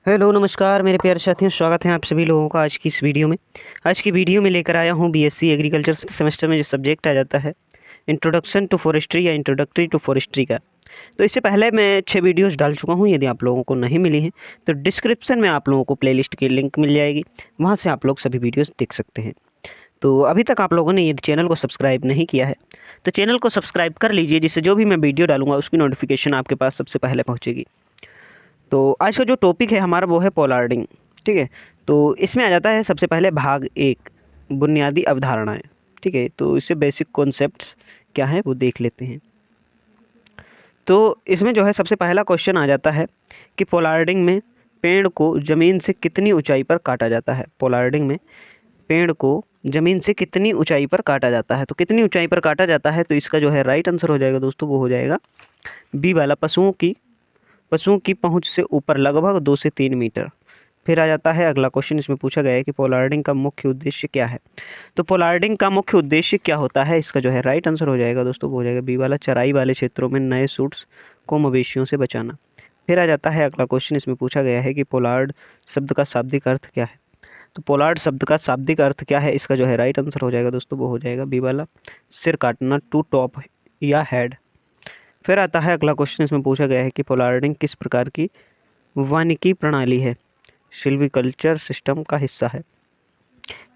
Hello नमस्कार मेरे प्यारे साथियों, स्वागत है आप सभी लोगों का आज की इस वीडियो में। आज की वीडियो में लेकर आया हूँ बीएससी एग्रीकल्चर सेमेस्टर में जो सब्जेक्ट आ जाता है इंट्रोडक्शन टू फॉरेस्ट्री या इंट्रोडक्टरी टू फॉरेस्ट्री का। तो इससे पहले मैं 6 वीडियोस डाल चुका हूँ। यदि आप लोगों को नहीं मिली हैं तो डिस्क्रिप्शन में आप लोगों को प्लेलिस्ट की लिंक मिल जाएगी, वहाँ से आप लोग सभी वीडियोज़ देख सकते हैं। तो अभी तक आप लोगों ने यदि चैनल को सब्सक्राइब नहीं किया है तो चैनल को सब्सक्राइब कर लीजिए, जिससे जो भी मैं वीडियो डालूंगा उसकी नोटिफिकेशन आपके पास सबसे पहले पहुँचेगी। तो आज का जो टॉपिक है हमारा वो है पोलार्डिंग। ठीक है, तो इसमें आ जाता है सबसे पहले भाग 1, बुनियादी अवधारणाएं। ठीक है, तो इससे बेसिक कॉन्सेप्ट्स क्या हैं वो देख लेते हैं। तो इसमें जो है सबसे पहला क्वेश्चन आ जाता है कि पोलार्डिंग में पेड़ को ज़मीन से कितनी ऊंचाई पर काटा जाता है। पोलार्डिंग में पेड़ को ज़मीन से कितनी ऊंचाई पर काटा जाता है, तो कितनी ऊंचाई पर काटा जाता है, तो इसका जो है राइट आंसर हो जाएगा दोस्तों, वो हो जाएगा बी वाला, पशुओं की पहुंच से ऊपर लगभग 2 से 3 मीटर। फिर आ जाता है अगला क्वेश्चन। इसमें पूछा गया है कि पोलार्डिंग का मुख्य उद्देश्य क्या है। तो पोलार्डिंग का मुख्य उद्देश्य क्या होता है, इसका जो है राइट आंसर हो जाएगा दोस्तों, वो हो जाएगा बी वाला, चराई वाले क्षेत्रों में नए सूट्स को मवेशियों से बचाना। फिर आ जाता है अगला क्वेश्चन। इसमें पूछा गया है कि पोलार्ड शब्द का शाब्दिक अर्थ क्या है। तो पोलार्ड शब्द का शाब्दिक अर्थ क्या है, इसका जो है राइट आंसर हो जाएगा दोस्तों, वो हो जाएगा बी वाला, सिर काटना, टू टॉप या हेड। फिर आता है अगला क्वेश्चन। इसमें पूछा गया है कि पोलार्डिंग किस प्रकार की वानिकी प्रणाली है, सिल्वीकल्चर सिस्टम का हिस्सा है।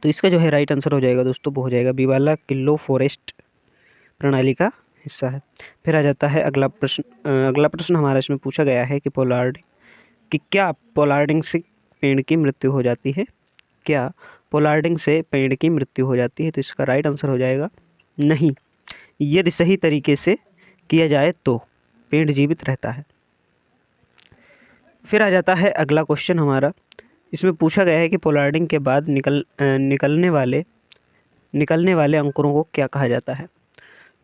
तो इसका जो है राइट आंसर हो जाएगा दोस्तों, वो हो जाएगा बी वाला, किलो फॉरेस्ट प्रणाली का हिस्सा है। फिर आ जाता है अगला प्रश्न। अगला प्रश्न हमारा इसमें पूछा गया है कि क्या पोलार्डिंग से पेड़ की मृत्यु हो जाती है। क्या पोलार्डिंग से पेड़ की मृत्यु हो जाती है, तो इसका राइट आंसर हो जाएगा नहीं, यदि सही तरीके से किया जाए तो पेड़ जीवित रहता है। फिर आ जाता है अगला क्वेश्चन हमारा। इसमें पूछा गया है कि पोलार्डिंग के बाद निकलने वाले अंकुरों को क्या कहा जाता है।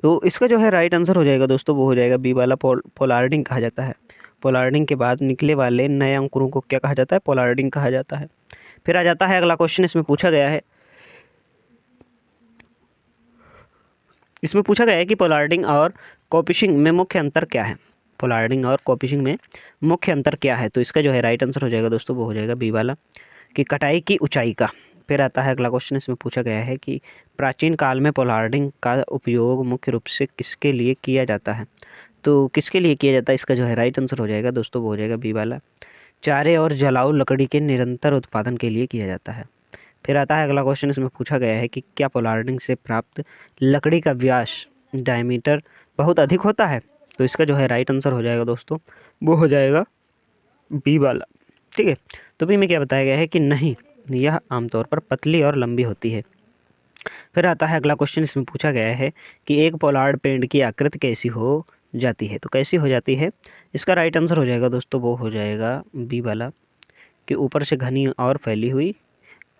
तो इसका जो है राइट आंसर हो जाएगा दोस्तों, वो हो जाएगा बी वाला, पोलार्डिंग कहा जाता है। पोलार्डिंग के बाद निकले वाले नए अंकुरों को क्या कहा जाता है, पोलार्डिंग कहा जाता है। फिर आ जाता है अगला क्वेश्चन। इसमें पूछा गया है कि पोलार्डिंग और कॉपिशिंग में मुख्य अंतर क्या है। पोलार्डिंग और कॉपिशिंग में मुख्य अंतर क्या है, तो इसका जो है राइट आंसर हो जाएगा दोस्तों, वो हो जाएगा बी वाला, कि कटाई की ऊंचाई का। फिर आता है अगला क्वेश्चन। इसमें पूछा गया है कि प्राचीन काल में पोलार्डिंग का उपयोग मुख्य रूप से किसके लिए किया जाता है। तो किसके लिए किया जाता है, इसका जो है राइट आंसर हो जाएगा दोस्तों, वो हो जाएगा बी वाला, चारे और जलाऊ लकड़ी के निरंतर उत्पादन के लिए किया जाता है। फिर आता है अगला क्वेश्चन। इसमें पूछा गया है कि क्या पोलार्डिंग से प्राप्त लकड़ी का व्यास, डायमीटर, बहुत अधिक होता है। तो इसका जो है राइट आंसर हो जाएगा दोस्तों, वो हो जाएगा बी वाला। ठीक है, तो बी में क्या बताया गया है कि नहीं, यह आमतौर पर पतली और लंबी होती है। फिर आता है अगला क्वेश्चन। इसमें पूछा गया है कि एक पोलार्ड पेड़ की आकृति कैसी हो जाती है। तो कैसी हो जाती है, इसका राइट आंसर हो जाएगा दोस्तों, वो हो जाएगा बी वाला, कि ऊपर से घनी और फैली हुई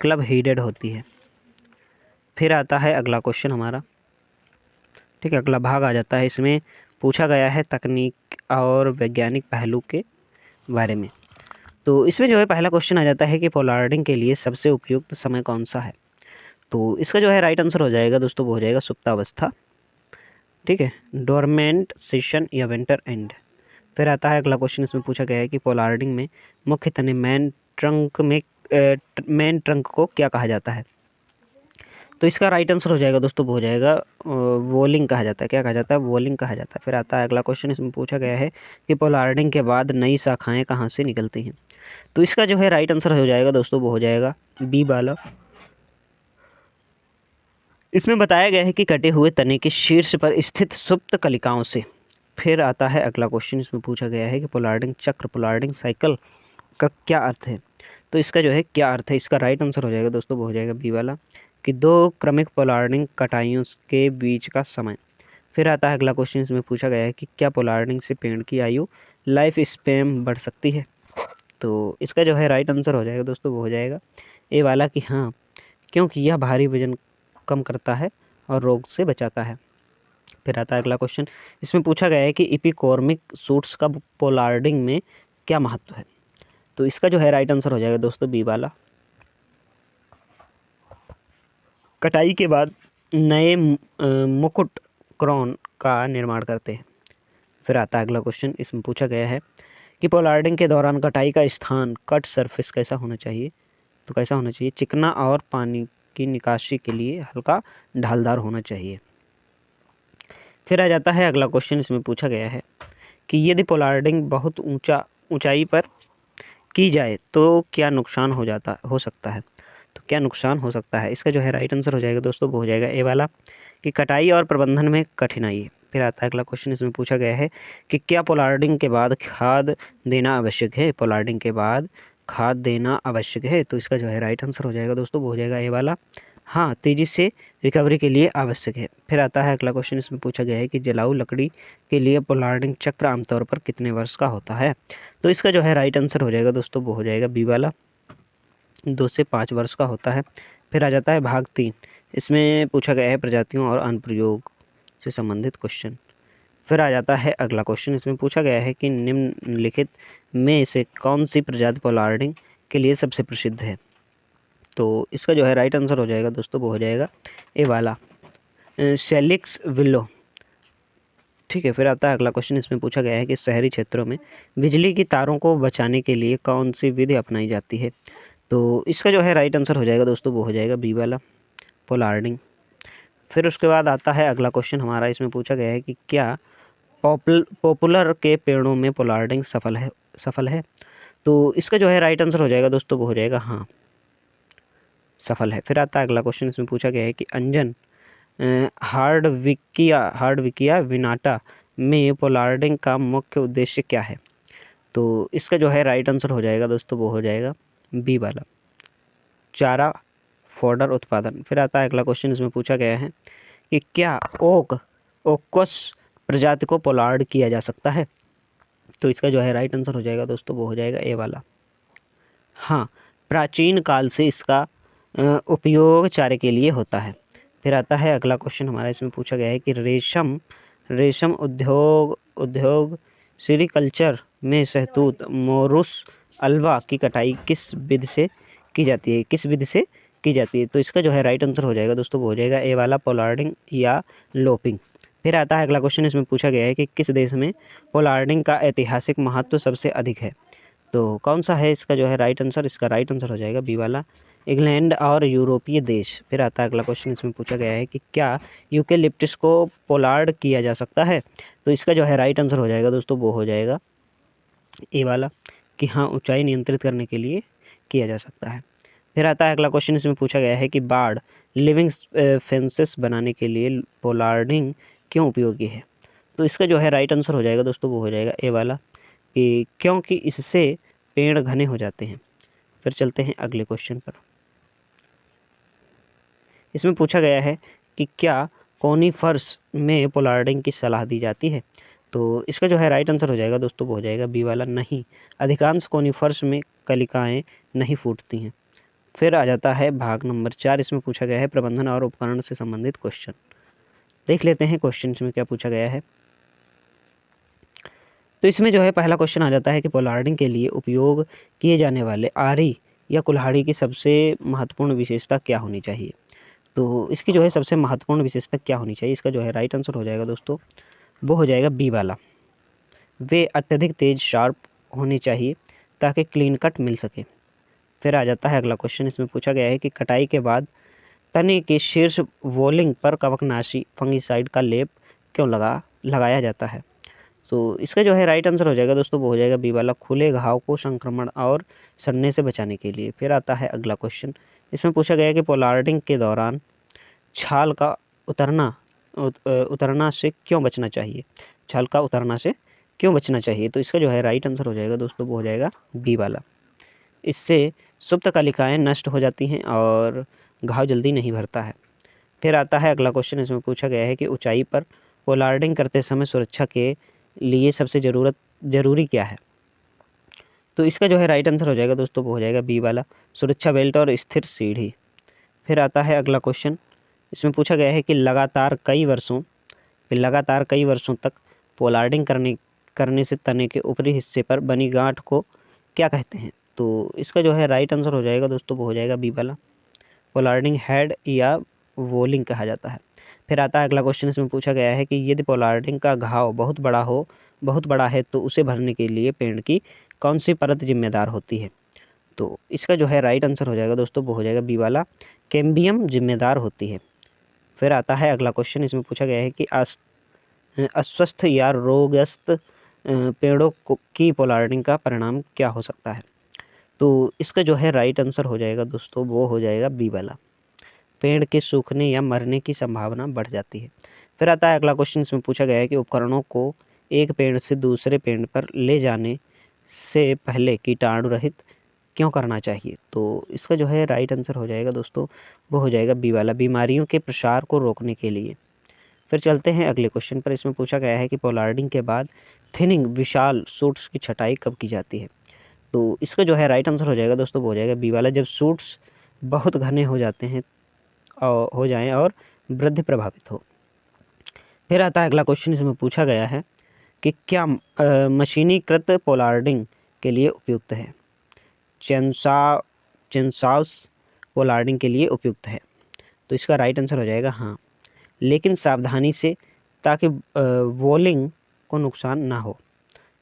क्लब हीडेड होती है। फिर आता है अगला क्वेश्चन हमारा। ठीक है, अगला भाग आ जाता है। इसमें पूछा गया है तकनीक और वैज्ञानिक पहलू के बारे में। तो इसमें जो है पहला क्वेश्चन आ जाता है कि पोलार्डिंग के लिए सबसे उपयुक्त समय कौन सा है। तो इसका जो है राइट आंसर हो जाएगा दोस्तों, वो हो जाएगा सुप्तावस्था। ठीक है, डोरमेंट सेशन या विंटर एंड। फिर आता है अगला क्वेश्चन। इसमें पूछा गया है कि पोलार्डिंग में मुख्य तने मेन ट्रंक को क्या कहा जाता है। तो इसका राइट आंसर हो जाएगा दोस्तों, वो हो जाएगा वोलिंग कहा जाता है। क्या कहा जाता है, वोलिंग कहा जाता है। फिर आता है अगला क्वेश्चन। इसमें पूछा गया है कि पोलार्डिंग के बाद नई शाखाएं कहाँ से निकलती हैं। तो इसका जो है राइट आंसर हो जाएगा दोस्तों, वो हो जाएगा बी वाला। इसमें बताया गया है कि कटे हुए तने के शीर्ष पर स्थित सुप्त कलिकाओं से। फिर आता है अगला क्वेश्चन। इसमें पूछा गया है कि पोलार्डिंग चक्र, पोलार्डिंग साइकिल का क्या अर्थ है। तो इसका जो है क्या अर्थ है, इसका राइट आंसर हो जाएगा दोस्तों, वो हो जाएगा बी वाला, कि 2 क्रमिक पोलार्डिंग कटाइयों के बीच का समय। फिर आता है अगला क्वेश्चन। इसमें पूछा गया है कि क्या पोलार्डिंग से पेड़ की आयु, लाइफ स्पैन बढ़ सकती है। तो इसका जो है राइट आंसर हो जाएगा दोस्तों, वो हो जाएगा ए वाला, कि हाँ, क्योंकि यह भारी वजन कम करता है और रोग से बचाता है। फिर आता है अगला क्वेश्चन। इसमें पूछा गया है कि इपिकॉर्मिक सूट्स का पोलार्डिंग में क्या महत्व है। तो इसका जो है राइट आंसर हो जाएगा दोस्तों, बी वाला, कटाई के बाद नए मुकुट क्राउन का निर्माण करते हैं। फिर आता है अगला क्वेश्चन। इसमें पूछा गया है कि पोलार्डिंग के दौरान कटाई का स्थान कट सरफेस कैसा होना चाहिए, तो कैसा होना चाहिए, चिकना और पानी की निकासी के लिए हल्का ढालदार होना चाहिए। फिर आ जाता है अगला क्वेश्चन, इसमें पूछा गया है कि यदि पोलार्डिंग बहुत ऊंचाई पर की जाए तो क्या नुकसान हो सकता है, तो क्या नुकसान हो सकता है, इसका जो है राइट आंसर हो जाएगा दोस्तों वो हो जाएगा ए वाला, कि कटाई और प्रबंधन में कठिनाई। फिर आता है अगला क्वेश्चन, इसमें पूछा गया है कि क्या पोलार्डिंग के बाद खाद देना आवश्यक है, पोलार्डिंग के बाद खाद देना आवश्यक है, तो इसका जो है राइट आंसर हो जाएगा दोस्तों वो हो जाएगा ए वाला, हाँ, तेज़ी से रिकवरी के लिए आवश्यक है। फिर आता है अगला क्वेश्चन, इसमें पूछा गया है कि जलाऊ लकड़ी के लिए पोलार्डिंग चक्र आमतौर पर कितने वर्ष का होता है, तो इसका जो है राइट आंसर हो जाएगा दोस्तों वो हो जाएगा बी वाला, 2 से 5 वर्ष का होता है। फिर आ जाता है भाग 3, इसमें पूछा गया है प्रजातियों और अनुप्रयोग से संबंधित क्वेश्चन। फिर आ जाता है अगला क्वेश्चन, इसमें पूछा गया है कि निम्नलिखित में से कौन सी प्रजाति पोलार्डिंग के लिए सबसे प्रसिद्ध है, तो इसका जो है राइट आंसर हो जाएगा दोस्तों वो हो जाएगा ए वाला, सेलिक्स विलो। ठीक है, फिर आता है अगला क्वेश्चन, इसमें पूछा गया है कि शहरी क्षेत्रों में बिजली की तारों को बचाने के लिए कौन सी विधि अपनाई जाती है, तो इसका जो है राइट आंसर हो जाएगा दोस्तों वो हो जाएगा बी वाला, पोलार्डिंग। फिर उसके बाद आता है अगला क्वेश्चन हमारा, इसमें पूछा गया है कि क्या पॉपुलर के पेड़ों में पोलार्डिंग सफल है, तो इसका जो है राइट आंसर हो जाएगा दोस्तों वो हो जाएगा हाँ, सफल है। फिर आता है अगला क्वेश्चन, इसमें पूछा गया है कि अंजन हार्डविकिया विनाटा में पोलार्डिंग का मुख्य उद्देश्य क्या है, तो इसका जो है राइट आंसर हो जाएगा दोस्तों वो हो जाएगा बी वाला, चारा फोडर उत्पादन। फिर आता है अगला क्वेश्चन, इसमें पूछा गया है कि क्या ओकस प्रजाति को पोलार्ड किया जा सकता है, तो इसका जो है राइट आंसर हो जाएगा दोस्तों वो हो जाएगा ए वाला, हाँ, प्राचीन काल से इसका उपयोग चारे के लिए होता है। फिर आता है अगला क्वेश्चन हमारा, इसमें पूछा गया है कि रेशम उद्योग सेरीकल्चर में शहतूत मोरुस अल्वा की कटाई किस विधि से की जाती है, तो इसका जो है राइट आंसर हो जाएगा दोस्तों वो हो जाएगा ए वाला, पोलार्डिंग या लोपिंग। फिर आता है अगला क्वेश्चन, इसमें पूछा गया है कि किस देश में पोलार्डिंग का ऐतिहासिक महत्व सबसे अधिक है, तो कौन सा है इसका जो है राइट आंसर, इसका राइट आंसर हो जाएगा बी वाला, इंग्लैंड और यूरोपीय देश। फिर आता है अगला क्वेश्चन, इसमें पूछा गया है कि क्या यूकेलिप्टस को पोलार्ड किया जा सकता है, तो इसका जो है राइट आंसर हो जाएगा दोस्तों वो हो जाएगा ए वाला, कि हाँ, ऊंचाई नियंत्रित करने के लिए किया जा सकता है। फिर आता है अगला क्वेश्चन, इसमें पूछा गया है कि बाड़ लिविंग फेंसेस बनाने के लिए पोलार्डिंग क्यों उपयोगी है, तो इसका जो है राइट आंसर हो जाएगा दोस्तों वो हो जाएगा ए वाला, कि क्योंकि इससे पेड़ घने हो जाते हैं। फिर चलते हैं अगले क्वेश्चन पर, इसमें पूछा गया है कि क्या कोनिफर्स में पोलार्डिंग की सलाह दी जाती है, तो इसका जो है राइट आंसर हो जाएगा दोस्तों वो हो जाएगा बी वाला, नहीं, अधिकांश कोनिफर्स में कलिकाएँ नहीं फूटती हैं। फिर आ जाता है भाग नंबर 4, इसमें पूछा गया है प्रबंधन और उपकरण से संबंधित क्वेश्चन। देख लेते हैं क्वेश्चन में क्या पूछा गया है। तो इसमें जो है पहला क्वेश्चन आ जाता है कि पोलार्डिंग के लिए उपयोग किए जाने वाले आरी या कुल्हाड़ी की सबसे महत्वपूर्ण विशेषता क्या होनी चाहिए, तो इसकी जो है सबसे महत्वपूर्ण विशेषता क्या होनी चाहिए, इसका जो है राइट आंसर हो जाएगा दोस्तों वो हो जाएगा बी वाला, वे अत्यधिक तेज शार्प होने चाहिए ताकि क्लीन कट मिल सके। फिर आ जाता है अगला क्वेश्चन, इसमें पूछा गया है कि कटाई के बाद तने के शीर्ष वोलिंग पर कवकनाशी फंगिसाइड का लेप क्यों लगाया जाता है, तो इसका जो है राइट आंसर हो जाएगा दोस्तों वो हो जाएगा बी वाला, खुले घाव को संक्रमण और सड़ने से बचाने के लिए। फिर आता है अगला क्वेश्चन, इसमें पूछा गया है कि पोलार्डिंग के दौरान छाल का उतरना से क्यों बचना चाहिए, छाल का उतरना से क्यों बचना चाहिए, तो इसका जो है राइट आंसर हो जाएगा दोस्तों वो हो जाएगा बी वाला, इससे सुप्त कलिकाएँ नष्ट हो जाती हैं और घाव जल्दी नहीं भरता है। फिर आता है अगला क्वेश्चन, इसमें पूछा गया है कि ऊंचाई पर पोलार्डिंग करते समय सुरक्षा के लिए सबसे ज़रूरी क्या है, तो इसका जो है राइट आंसर हो जाएगा दोस्तों वो हो जाएगा बी वाला, सुरक्षा बेल्ट और स्थिर सीढ़ी। फिर आता है अगला क्वेश्चन, इसमें पूछा गया है कि लगातार कई वर्षों तक पोलार्डिंग करने से तने के ऊपरी हिस्से पर बनी गांठ को क्या कहते हैं, तो इसका जो है राइट आंसर हो जाएगा दोस्तों वो हो जाएगा बी वाला, पोलार्डिंग हेड या वोलिंग कहा जाता है। फिर आता है अगला क्वेश्चन, इसमें पूछा गया है कि यदि पोलार्डिंग का घाव बहुत बड़ा हो बहुत बड़ा है तो उसे भरने के लिए पेड़ की कौन सी परत जिम्मेदार होती है? तो इसका जो है राइट आंसर हो जाएगा दोस्तों, वो हो जाएगा बी वाला, कैम्बियम जिम्मेदार होती है। फिर आता है अगला क्वेश्चन, इसमें पूछा गया है कि अस्वस्थ या रोगग्रस्त पेड़ों की पोलार्डिंग का परिणाम क्या हो सकता है? तो इसका जो है राइट आंसर हो जाएगा दोस्तों, वो हो जाएगा बी वाला, पेड़ के सूखने या मरने की संभावना बढ़ जाती है। फिर आता है अगला क्वेश्चन, इसमें पूछा गया है कि उपकरणों को एक पेड़ से दूसरे पेड़ पर ले जाने से पहले कीटाणु रहित क्यों करना चाहिए? तो इसका जो है राइट आंसर हो जाएगा दोस्तों, वो हो जाएगा बी वाला, बीमारियों के प्रसार को रोकने के लिए। फिर चलते हैं अगले क्वेश्चन पर, इसमें पूछा गया है कि पोलार्डिंग के बाद थिनिंग विशाल सूट्स की छटाई कब की जाती है? तो इसका जो है राइट आंसर हो जाएगा दोस्तों, वो हो जाएगा बी वाला, जब सूट्स बहुत घने हो जाते हैं हो जाएं और वृद्धि प्रभावित हो। फिर आता है अगला क्वेश्चन, इसमें पूछा गया है कि क्या मशीनीकृत पोलार्डिंग के लिए उपयुक्त है? चेनसॉस पोलार्डिंग के लिए उपयुक्त है। तो इसका राइट आंसर हो जाएगा हाँ, लेकिन सावधानी से, ताकि वोलिंग को नुकसान ना हो।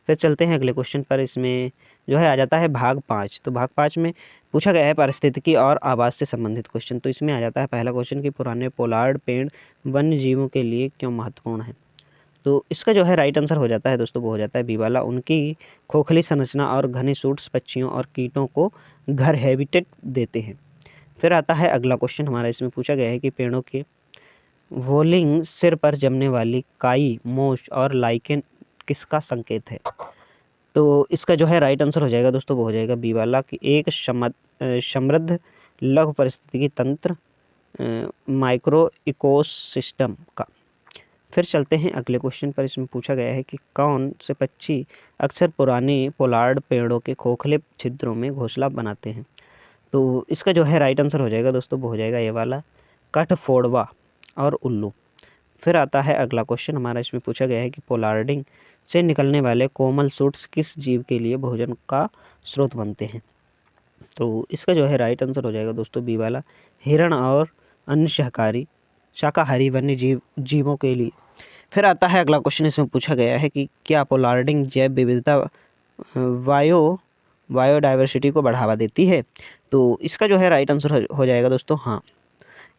फिर चलते हैं अगले क्वेश्चन पर, इसमें जो है आ जाता है भाग 5। तो भाग 5 में पूछा गया है पारिस्थितिकी और आवास से संबंधित क्वेश्चन। तो इसमें आ जाता है पहला क्वेश्चन कि पुराने पोलार्ड पेड़ वन्य जीवों के लिए क्यों महत्वपूर्ण है? तो इसका जो है राइट आंसर हो जाता है दोस्तों, वो हो जाता है बी वाला, उनकी खोखली संरचना और घने सूट्स पक्षियों और कीटों को घर हैबिटेट देते हैं। फिर आता है अगला क्वेश्चन हमारा, इसमें पूछा गया है कि पेड़ों के वोलिंग सिर पर जमने वाली काई, मोच और लाइकेन किसका संकेत है? तो इसका जो है राइट आंसर हो जाएगा दोस्तों, वो हो जाएगा बी वाला, कि एक समृद्ध लघु पारिस्थितिकी तंत्र, माइक्रो इकोसिस्टम का। फिर चलते हैं अगले क्वेश्चन पर, इसमें पूछा गया है कि कौन से पक्षी अक्सर पुराने पोलार्ड पेड़ों के खोखले छिद्रों में घोंसला बनाते हैं? तो इसका जो है राइट आंसर हो जाएगा दोस्तों, वो हो जाएगा ये वाला, कठफोड़वा और उल्लू। फिर आता है अगला क्वेश्चन हमारा, इसमें पूछा गया है कि पोलार्डिंग से निकलने वाले कोमल सूट्स किस जीव के लिए भोजन का स्रोत बनते हैं? तो इसका जो है राइट आंसर हो जाएगा दोस्तों, बी वाला, हिरण और अन्य शाकाहारी वन्य जीवों के लिए। फिर आता है अगला क्वेश्चन, इसमें पूछा गया है कि क्या पोलार्डिंग जैव विविधता बायोडाइवर्सिटी को बढ़ावा देती है? तो इसका जो है राइट आंसर हो जाएगा दोस्तों हाँ,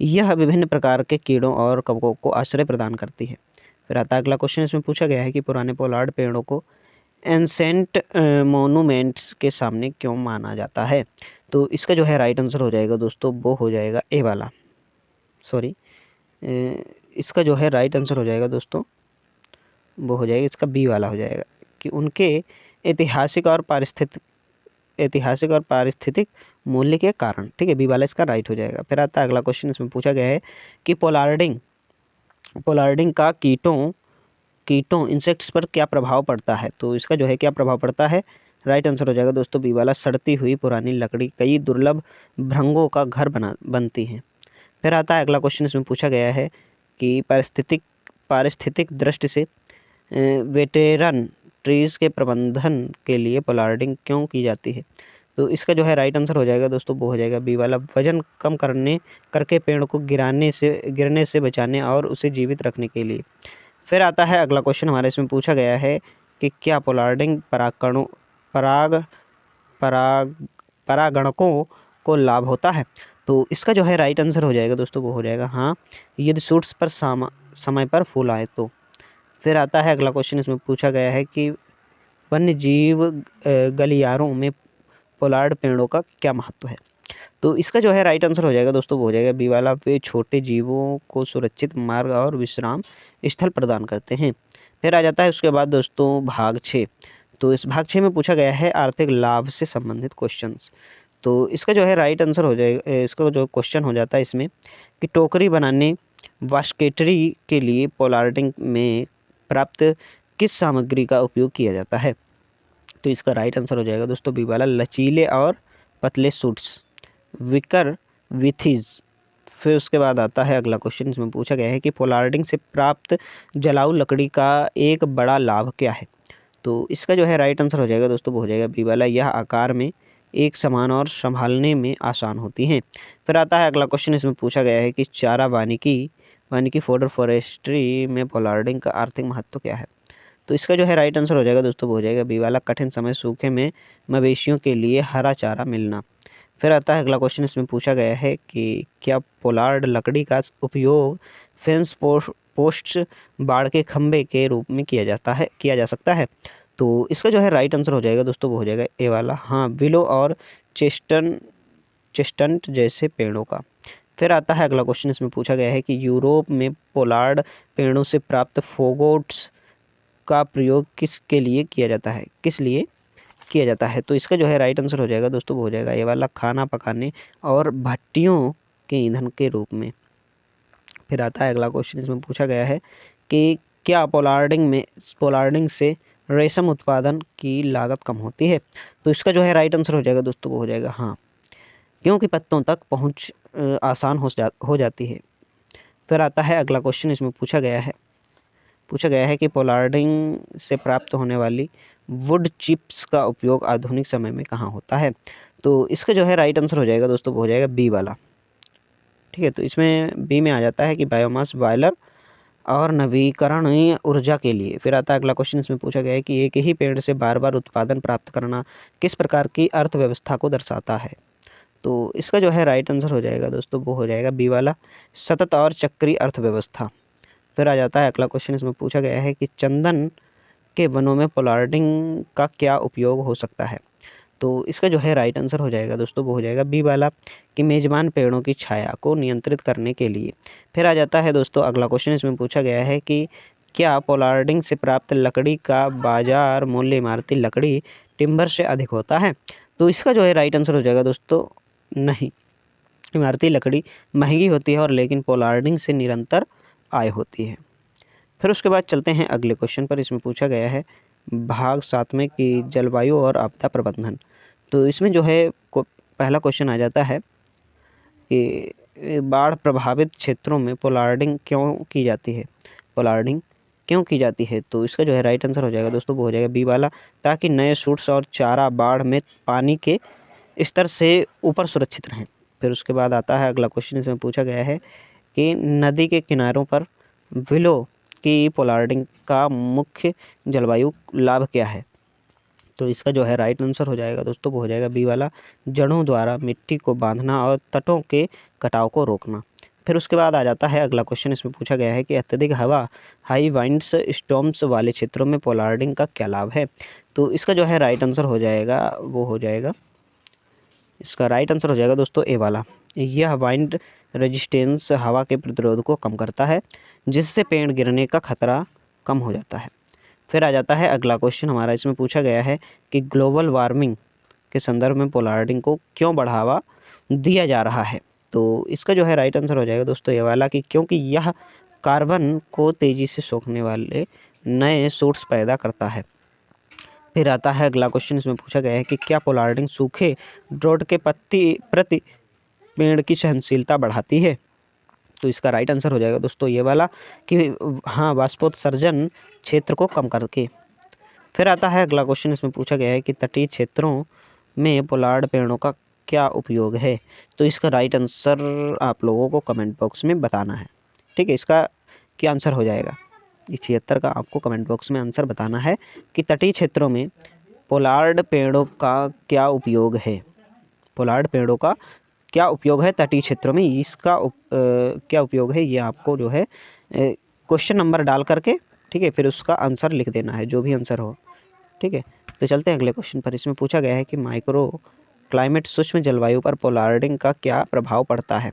यह विभिन्न प्रकार के कीड़ों और कवकों को आश्रय प्रदान करती है। फिर आता है अगला क्वेश्चन, इसमें पूछा गया है कि पुराने पोलार्ड पेड़ों को एंसेंट मोनूमेंट्स के सामने क्यों माना जाता है? तो इसका जो है राइट आंसर हो जाएगा दोस्तों, वो हो जाएगा ए वाला, सॉरी, इसका जो है राइट आंसर हो जाएगा दोस्तों, वो हो जाएगा इसका बी वाला हो जाएगा, कि उनके ऐतिहासिक और पारिस्थितिक मूल्य के कारण। ठीक है, बी वाला इसका राइट हो जाएगा। फिर आता है अगला क्वेश्चन, इसमें पूछा गया है कि पोलार्डिंग का कीटों इंसेक्ट्स पर क्या प्रभाव पड़ता है? तो इसका जो है क्या प्रभाव पड़ता है, राइट आंसर हो जाएगा दोस्तों, बी वाला, सड़ती हुई पुरानी लकड़ी कई दुर्लभ भृंगों का घर बनती है। फिर आता है अगला क्वेश्चन, इसमें पूछा गया है कि पारिस्थितिक दृष्टि से वेटेरन ट्रीज के प्रबंधन के लिए पोलार्डिंग क्यों की जाती है? तो इसका जो है राइट आंसर हो जाएगा दोस्तों, वो हो जाएगा बी वाला, वजन कम करके पेड़ को गिरने से बचाने और उसे जीवित रखने के लिए। फिर आता है अगला क्वेश्चन हमारे, इसमें पूछा गया है कि क्या पोलार्डिंग परागणकों को लाभ होता है? तो इसका जो है राइट आंसर हो जाएगा दोस्तों, वो हो जाएगा हाँ, यदि सूट्स पर समय पर फूल आए तो। फिर आता है अगला क्वेश्चन, इसमें पूछा गया है कि वन्य जीव गलियारों में पोलार्ड पेड़ों का क्या महत्व है? तो इसका जो है राइट आंसर हो जाएगा दोस्तों, वो हो जाएगा बी वाला, वे छोटे जीवों को सुरक्षित मार्ग और विश्राम स्थल प्रदान करते हैं। फिर आ जाता है उसके बाद दोस्तों भाग 6। तो इस भाग 6 में पूछा गया है आर्थिक लाभ से संबंधित क्वेश्चंस। तो इसका जो है राइट आंसर हो जाएगा, इसका जो क्वेश्चन हो जाता है इसमें, कि टोकरी बनाने बास्केटरी के लिए पोलार्डिंग में प्राप्त किस सामग्री का उपयोग किया जाता है? तो इसका राइट आंसर हो जाएगा दोस्तों, बी वाला, लचीले और पतले सूट्स, विकर विथीज। फिर उसके बाद आता है अगला क्वेश्चन, इसमें पूछा गया है कि पोलार्डिंग से प्राप्त जलाऊ लकड़ी का एक बड़ा लाभ क्या है? तो इसका जो है राइट आंसर हो जाएगा दोस्तों, वो हो जाएगा बी वाला, यह आकार में एक समान और संभालने में आसान होती हैं। फिर आता है अगला क्वेश्चन, इसमें पूछा गया है कि चारा वानिकी फॉरेस्ट्री में पोलार्डिंग का आर्थिक महत्व क्या है? तो इसका जो है राइट आंसर हो जाएगा दोस्तों वो हो जाएगा बी वाला, कठिन समय सूखे में मवेशियों के लिए हरा चारा मिलना। फिर आता है अगला क्वेश्चन, इसमें पूछा गया है कि क्या पोलार्ड लकड़ी का उपयोग फेंस पोस्ट्स बाड़ के खंभे के रूप में किया जा सकता है। तो इसका जो है राइट आंसर हो जाएगा दोस्तों वो हो जाएगा ए वाला, हाँ, विलो और चेस्टनट जैसे पेड़ों का। फिर आता है अगला क्वेश्चन, इसमें पूछा गया है कि यूरोप में पोलार्ड पेड़ों से प्राप्त फोगोट्स का प्रयोग किसके लिए किया जाता है, किस लिए किया जाता है। तो इसका जो है राइट आंसर हो जाएगा दोस्तों वो हो जाएगा ये वाला, खाना पकाने और भट्टियों के ईंधन के रूप में। फिर आता है अगला क्वेश्चन, इसमें पूछा गया है कि क्या पोलार्डिंग से रेशम उत्पादन की लागत कम होती है। तो इसका जो है राइट आंसर हो जाएगा दोस्तों वो हो जाएगा हाँ, क्योंकि पत्तों तक पहुंच आसान हो जाती है। फिर आता है अगला क्वेश्चन, इसमें पूछा गया है कि पोलार्डिंग से प्राप्त होने वाली वुड चिप्स का उपयोग आधुनिक समय में कहाँ होता है। तो इसका जो है राइट आंसर हो जाएगा दोस्तों वो हो जाएगा बी वाला, ठीक है। तो इसमें बी में आ जाता है कि बायोमास बॉयलर और नवीकरणीय ऊर्जा के लिए। फिर आता है अगला क्वेश्चन, इसमें पूछा गया है कि एक ही पेड़ से बार बार उत्पादन प्राप्त करना किस प्रकार की अर्थव्यवस्था को दर्शाता है। तो इसका जो है राइट आंसर हो जाएगा दोस्तों वो हो जाएगा बी वाला, सतत और चक्रीय अर्थव्यवस्था। फिर आ जाता है अगला क्वेश्चन, इसमें पूछा गया है कि चंदन के वनों में पोलार्डिंग का क्या उपयोग हो सकता है। तो इसका जो है राइट आंसर हो जाएगा दोस्तों वो हो जाएगा बी वाला, कि मेज़बान पेड़ों की छाया को नियंत्रित करने के लिए। फिर आ जाता है दोस्तों अगला क्वेश्चन, इसमें पूछा गया है कि क्या पोलार्डिंग से प्राप्त लकड़ी का बाजार मूल्य इमारती लकड़ी टिम्बर से अधिक होता है। तो इसका जो है राइट आंसर हो जाएगा दोस्तों नहीं, इमारती लकड़ी महंगी होती है और लेकिन पोलार्डिंग से निरंतर आय होती है। फिर उसके बाद चलते हैं अगले क्वेश्चन पर, इसमें पूछा गया है भाग 7 में कि जलवायु और आपदा प्रबंधन। तो इसमें जो है पहला क्वेश्चन आ जाता है कि बाढ़ प्रभावित क्षेत्रों में पोलार्डिंग क्यों की जाती है। तो इसका जो है राइट आंसर हो जाएगा दोस्तों वो हो जाएगा बी वाला, ताकि नए शूट्स और चारा बाढ़ में पानी के स्तर से ऊपर सुरक्षित रहें। फिर उसके बाद आता है अगला क्वेश्चन, इसमें पूछा गया है कि नदी के किनारों पर विलो की पोलार्डिंग का मुख्य जलवायु लाभ क्या है। तो इसका जो है राइट आंसर हो जाएगा दोस्तों वो हो जाएगा बी वाला, जड़ों द्वारा मिट्टी को बांधना और तटों के कटाव को रोकना। फिर उसके बाद आ जाता है अगला क्वेश्चन, इसमें पूछा गया है कि अत्यधिक हवा, हाई वाइंड्स, स्टॉर्म्स वाले क्षेत्रों में पोलार्डिंग का क्या लाभ है। तो इसका जो है राइट आंसर हो जाएगा वो हो जाएगा, इसका राइट आंसर हो जाएगा दोस्तों ए वाला, यह वाइंड रेजिस्टेंस हवा के प्रतिरोध को कम करता है, जिससे पेड़ गिरने का खतरा कम हो जाता है। फिर आ जाता है अगला क्वेश्चन हमारा, इसमें पूछा गया है कि ग्लोबल वार्मिंग के संदर्भ में पोलार्डिंग को क्यों बढ़ावा दिया जा रहा है। तो इसका जो है राइट आंसर हो जाएगा दोस्तों ये वाला, कि क्योंकि यह कार्बन को तेज़ी से सोखने वाले नए सूट्स पैदा करता है। फिर आता है अगला क्वेश्चन, इसमें पूछा गया है कि क्या पोलार्डिंग सूखे ड्रॉट के प्रति पेड़ की सहनशीलता बढ़ाती है। तो इसका राइट आंसर हो जाएगा दोस्तों ये वाला, कि हाँ, वाष्पोत्सर्जन क्षेत्र को कम करके। फिर आता है अगला क्वेश्चन, इसमें पूछा गया है कि तटीय क्षेत्रों में पोलार्ड पेड़ों का क्या उपयोग है। तो इसका राइट आंसर आप लोगों को कमेंट बॉक्स में बताना है, ठीक है। इसका क्या आंसर हो जाएगा, ये 76 का आपको कमेंट बॉक्स में आंसर बताना है कि तटीय क्षेत्रों में पोलार्ड पेड़ों का क्या उपयोग है। पोलार्ड पेड़ों का क्या उपयोग है तटीय क्षेत्रों में, इसका क्या उपयोग है, ये आपको जो है क्वेश्चन नंबर डाल करके, ठीक है, फिर उसका आंसर लिख देना है, जो भी आंसर हो, ठीक है। तो चलते हैं अगले क्वेश्चन पर, इसमें पूछा गया है कि माइक्रो क्लाइमेट सूक्ष्म जलवायु पर पोलार्डिंग का क्या प्रभाव पड़ता है।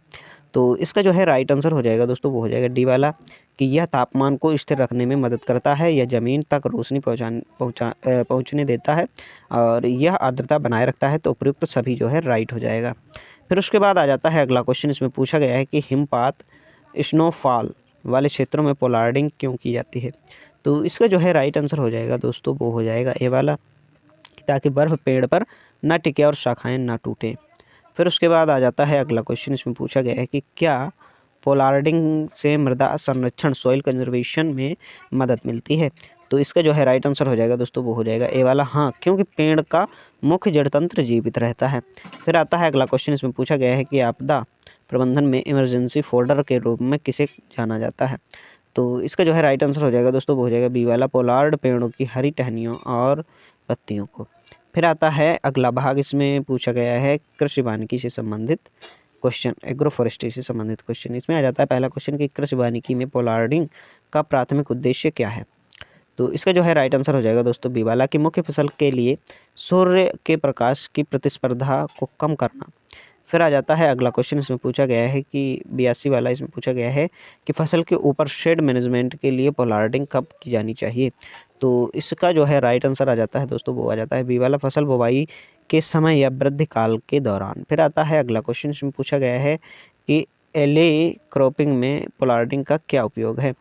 तो इसका जो है राइट आंसर हो जाएगा दोस्तों वो हो जाएगा डी वाला, कि यह तापमान को स्थिर रखने में मदद करता है, यह ज़मीन तक रोशनी पहुँचने देता है और यह आर्द्रता बनाए रखता है। तो उपयुक्त सभी जो है राइट हो जाएगा। फिर उसके बाद आ जाता है अगला क्वेश्चन, इसमें पूछा गया है कि हिमपात स्नोफॉल वाले क्षेत्रों में पोलार्डिंग क्यों की जाती है। तो इसका जो है राइट आंसर हो जाएगा दोस्तों वो हो जाएगा ए वाला, ताकि बर्फ़ पेड़ पर ना टिके और शाखाएं ना टूटें। फिर उसके बाद आ जाता है अगला क्वेश्चन, इसमें पूछा गया है कि क्या पोलार्डिंग से मृदा संरक्षण सॉइल कंजर्वेशन में मदद मिलती है। तो इसका जो है राइट आंसर हो जाएगा दोस्तों वो हो जाएगा ए वाला, हाँ, क्योंकि पेड़ का मुख्य जड़ तंत्र जीवित रहता है। फिर आता है अगला क्वेश्चन, इसमें पूछा गया है कि आपदा प्रबंधन में इमरजेंसी फोल्डर के रूप में किसे जाना जाता है। तो इसका जो है राइट आंसर हो जाएगा दोस्तों, वो हो जाएगा बी वाला, पोलार्ड पेड़ों की हरी टहनियों और पत्तियों को। फिर आता है अगला भाग, इसमें पूछा गया है कृषि वानिकी से संबंधित क्वेश्चन, एग्रो फॉरेस्ट्री से संबंधित क्वेश्चन। इसमें आ जाता है पहला क्वेश्चन कि कृषि वानिकी में पोलार्डिंग का प्राथमिक उद्देश्य क्या है। तो इसका जो है राइट आंसर हो जाएगा दोस्तों बी वाला, की मुख्य फसल के लिए सूर्य के प्रकाश की प्रतिस्पर्धा को कम करना। फिर आ जाता है अगला क्वेश्चन, इसमें पूछा गया है कि 82 वाला, इसमें पूछा गया है कि फसल के ऊपर शेड मैनेजमेंट के लिए पोलार्डिंग कब की जानी चाहिए। तो इसका जो है राइट आंसर आ जाता है दोस्तों, वो आ जाता है बी वाला, फसल बुवाई के समय या वृद्धि काल के दौरान। फिर आता है अगला क्वेश्चन, इसमें पूछा गया है कि एले क्रॉपिंग में पोलार्डिंग का क्या उपयोग है।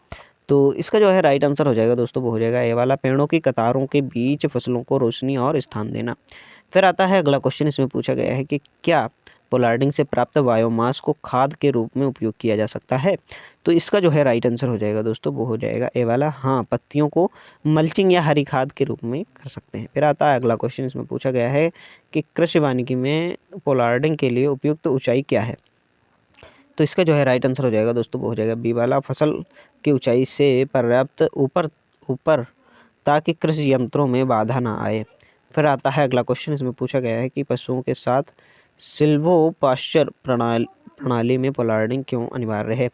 तो इसका जो है राइट आंसर हो जाएगा दोस्तों, वो हो जाएगा ए वाला, पेड़ों की कतारों के बीच फसलों को रोशनी और स्थान देना। फिर आता है अगला क्वेश्चन, इसमें पूछा गया है कि क्या पोलार्डिंग से प्राप्त बायोमास को खाद के रूप में उपयोग किया जा सकता है। तो इसका जो है राइट आंसर हो जाएगा दोस्तों, वो हो जाएगा ए वाला, हाँ, पत्तियों को मल्चिंग या हरी खाद के रूप में कर सकते हैं। फिर आता है अगला क्वेश्चन, इसमें पूछा गया है कि कृषि वानिकी में पोलार्डिंग के लिए उपयुक्त ऊंचाई क्या है। तो इसका जो है राइट आंसर हो जाएगा दोस्तों, वो हो जाएगा बी वाला, फसल की ऊंचाई से पर्याप्त ऊपर ऊपर ताकि कृषि यंत्रों में बाधा ना आए। फिर आता है अगला क्वेश्चन, इसमें पूछा गया है कि पशुओं के साथ सिल्वो पास्चर प्रणाली में पोलार्डिंग क्यों अनिवार्य है।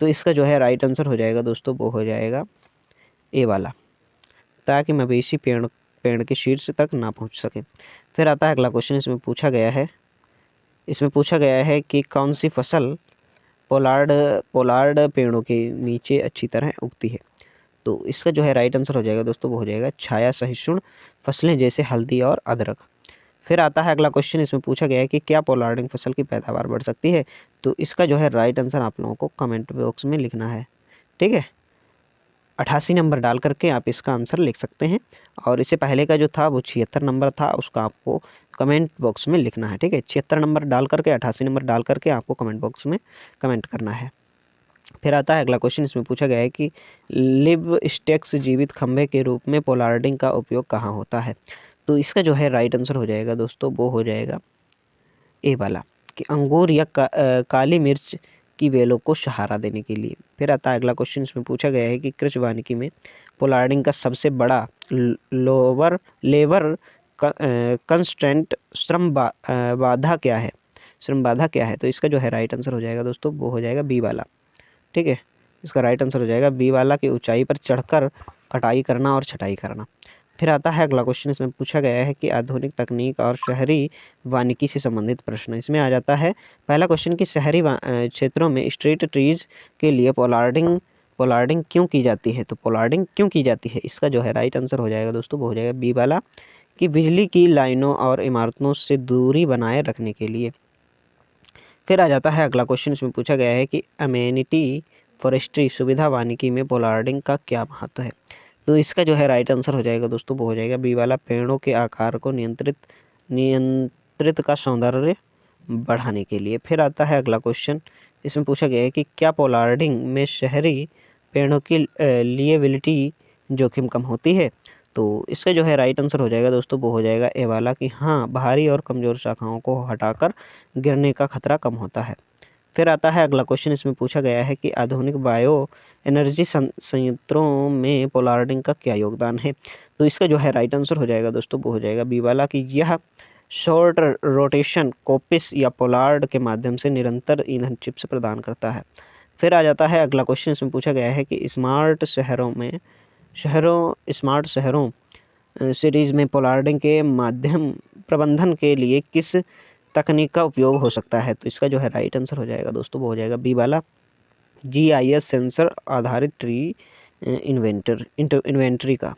तो इसका जो है राइट आंसर हो जाएगा दोस्तों, वो हो जाएगा ए वाला, ताकि मवेशी पेड़ पेड़ के शीर्ष तक ना पहुंच सके। फिर आता है अगला क्वेश्चन, इसमें पूछा गया है कि कौन सी फसल पोलार्ड पोलार्ड पेड़ों के नीचे अच्छी तरह उगती है। तो इसका जो है राइट आंसर हो जाएगा दोस्तों, वो हो जाएगा छाया सहिष्णु फसलें जैसे हल्दी और अदरक। फिर आता है अगला क्वेश्चन, इसमें पूछा गया है कि क्या पोलार्डिंग फसल की पैदावार बढ़ सकती है। तो इसका जो है राइट आंसर आप लोगों को कमेंट बॉक्स में लिखना है, ठीक है। 88 नंबर डाल करके आप इसका आंसर लिख सकते हैं, और इससे पहले का जो था वो 76 नंबर था, उसका आपको कमेंट बॉक्स में लिखना है, ठीक है। 76 नंबर डाल करके 88 नंबर डाल करके आपको कमेंट बॉक्स में कमेंट करना है। फिर आता है अगला क्वेश्चन, इसमें पूछा गया है कि लिव स्टेक्स जीवित खंभे के रूप में पोलार्डिंग का उपयोग कहाँ होता है। तो इसका जो है राइट आंसर हो जाएगा दोस्तों, वो हो जाएगा ए वाला, कि अंगूर या काली मिर्च की वेलों को सहारा देने के लिए। फिर आता है अगला क्वेश्चन, इसमें पूछा गया है कि कृषि वानिकी में पोलार्डिंग का सबसे बड़ा लोअर लेबर कंस्टेंट बाधा क्या है, श्रम बाधा क्या है। तो इसका जो है राइट आंसर हो जाएगा दोस्तों, वो हो जाएगा बी वाला, ठीक है। इसका राइट आंसर हो जाएगा बी वाला, की ऊंचाई पर चढ़कर कटाई करना और छटाई करना। फिर आता है अगला क्वेश्चन, इसमें पूछा गया है कि आधुनिक तकनीक और शहरी वानिकी से संबंधित प्रश्न। इसमें आ जाता है पहला क्वेश्चन कि शहरी क्षेत्रों में स्ट्रीट ट्रीज के लिए पोलार्डिंग क्यों की जाती है। तो पोलार्डिंग क्यों की जाती है, इसका जो है राइट आंसर हो जाएगा दोस्तों, वो हो जाएगा बी वाला, कि बिजली की लाइनों और इमारतों से दूरी बनाए रखने के लिए। फिर आ जाता है अगला क्वेश्चन, इसमें पूछा गया है कि अमेनिटी फॉरेस्ट्री सुविधा वानिकी में पोलार्डिंग का क्या महत्व है। तो इसका जो है राइट आंसर हो जाएगा दोस्तों, वो हो जाएगा बी वाला, पेड़ों के आकार को नियंत्रित का सौंदर्य बढ़ाने के लिए। फिर आता है अगला क्वेश्चन, इसमें पूछा गया है कि क्या पोलार्डिंग में शहरी पेड़ों की लिएबिलिटी जोखिम कम होती है। तो इसका जो है राइट आंसर हो जाएगा दोस्तों, वो हो जाएगा ए वाला, कि हाँ, भारी और कमज़ोर शाखाओं को हटाकर गिरने का खतरा कम होता है। फिर आता है अगला क्वेश्चन, इसमें पूछा गया है कि आधुनिक बायो एनर्जी संयंत्रों में पोलार्डिंग का क्या योगदान है। तो इसका जो है राइट आंसर हो जाएगा दोस्तों, वो हो जाएगा बी वाला, कि यह शॉर्ट रोटेशन कोपिस या पोलार्ड के माध्यम से निरंतर ईंधन चिप्स प्रदान करता है। फिर आ जाता है अगला क्वेश्चन, इसमें पूछा गया है कि स्मार्ट शहरों सीरीज में पोलार्डिंग के माध्यम प्रबंधन के लिए किस तकनीक का उपयोग हो सकता है। तो इसका जो है राइट आंसर हो जाएगा दोस्तों, वो हो जाएगा बी वाला, GIS सेंसर आधारित ट्री इन्वेंटरी का।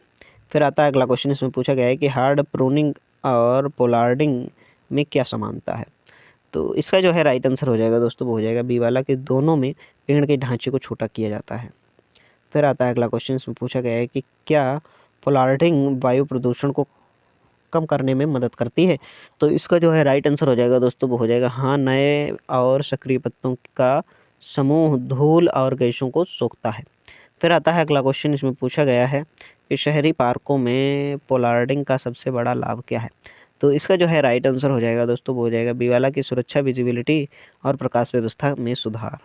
फिर आता है अगला क्वेश्चन, इसमें पूछा गया है कि हार्ड प्रूनिंग और पोलार्डिंग में क्या समानता है। तो इसका जो है राइट आंसर हो जाएगा दोस्तों, वो हो जाएगा बी वाला, कि दोनों में पेड़ के ढांचे को छोटा किया जाता है। फिर आता है अगला क्वेश्चन, इसमें पूछा गया है कि क्या पोलार्डिंग वायु प्रदूषण को कम करने में मदद करती है। तो इसका जो है राइट आंसर हो जाएगा दोस्तों, वो हो जाएगा हाँ, नए और सक्रिय पत्तों का समूह धूल और गैसों को सोखता है। फिर आता है अगला क्वेश्चन, इसमें पूछा गया है कि शहरी पार्कों में पोलार्डिंग का सबसे बड़ा लाभ क्या है। तो इसका जो है राइट आंसर हो जाएगा दोस्तों, वो हो जाएगा बी वाला, की सुरक्षा, विजिबिलिटी और प्रकाश व्यवस्था में सुधार।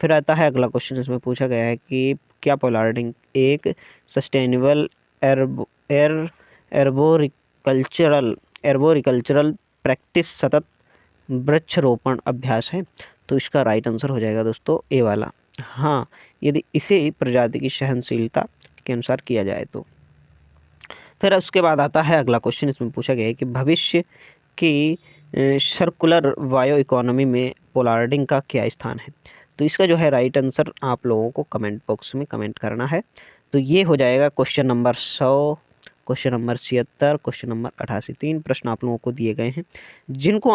फिर आता है अगला क्वेश्चन, इसमें पूछा गया है कि क्या पोलार्डिंग एक सस्टेनेबल एर्बोरिकल्चरल एर्बोरिकल्चरल प्रैक्टिस सतत वृक्षारोपण अभ्यास है? तो इसका राइट आंसर हो जाएगा दोस्तों ए वाला। हाँ, यदि इसे प्रजाति की सहनशीलता के अनुसार किया जाए तो। फिर उसके बाद आता है अगला क्वेश्चन, इसमें पूछा गया है कि भविष्य की सर्कुलर बायो इकोनॉमी में पोलार्डिंग का क्या स्थान है? तो इसका जो है राइट आंसर आप लोगों को कमेंट बॉक्स में कमेंट करना है। तो ये हो जाएगा question number 100, question number 76, question number 88। 3 प्रश्न आप लोगों को दिए गए हैं जिनका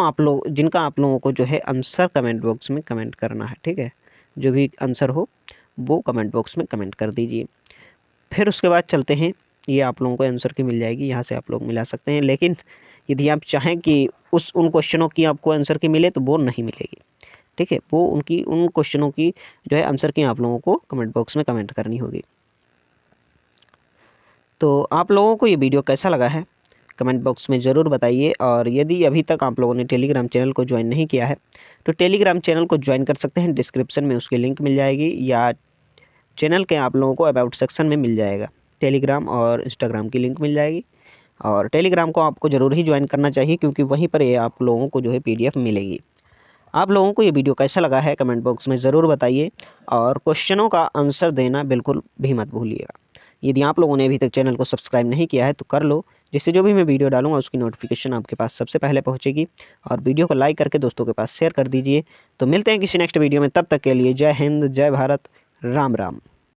आप लोगों को जो है आंसर कमेंट बॉक्स में कमेंट करना है। ठीक है, जो भी आंसर हो वो कमेंट बॉक्स में कमेंट कर दीजिए। फिर उसके बाद चलते हैं, ये आप लोगों को आंसर की मिल जाएगी, यहाँ से आप लोग मिला सकते हैं। लेकिन यदि आप चाहें कि उन क्वेश्चनों की आपको आंसर की मिले तो वो नहीं मिलेगी। ठीक है, वो उन क्वेश्चनों की जो है आंसर की आप लोगों को कमेंट बॉक्स में कमेंट करनी होगी। तो आप लोगों को ये वीडियो कैसा लगा है कमेंट बॉक्स में ज़रूर बताइए। और यदि अभी तक आप लोगों ने टेलीग्राम चैनल को ज्वाइन नहीं किया है तो टेलीग्राम चैनल को ज्वाइन कर सकते हैं। डिस्क्रिप्शन में उसकी लिंक मिल जाएगी या चैनल के आप लोगों को अबाउट सेक्शन में मिल जाएगा। टेलीग्राम और इंस्टाग्राम की लिंक मिल जाएगी। और टेलीग्राम को आपको ज़रूर ही ज्वाइन करना चाहिए क्योंकि वहीं पर ये आप लोगों को जो है PDF मिलेगी। आप लोगों को ये वीडियो कैसा लगा है कमेंट बॉक्स में ज़रूर बताइए और क्वेश्चनों का आंसर देना बिल्कुल भी मत भूलिएगा। यदि आप लोगों ने अभी तक चैनल को सब्सक्राइब नहीं किया है तो कर लो, जिससे जो भी मैं वीडियो डालूंगा उसकी नोटिफिकेशन आपके पास सबसे पहले पहुंचेगी। और वीडियो को लाइक करके दोस्तों के पास शेयर कर दीजिए। तो मिलते हैं किसी नेक्स्ट वीडियो में, तब तक के लिए जय हिंद, जय भारत, राम राम।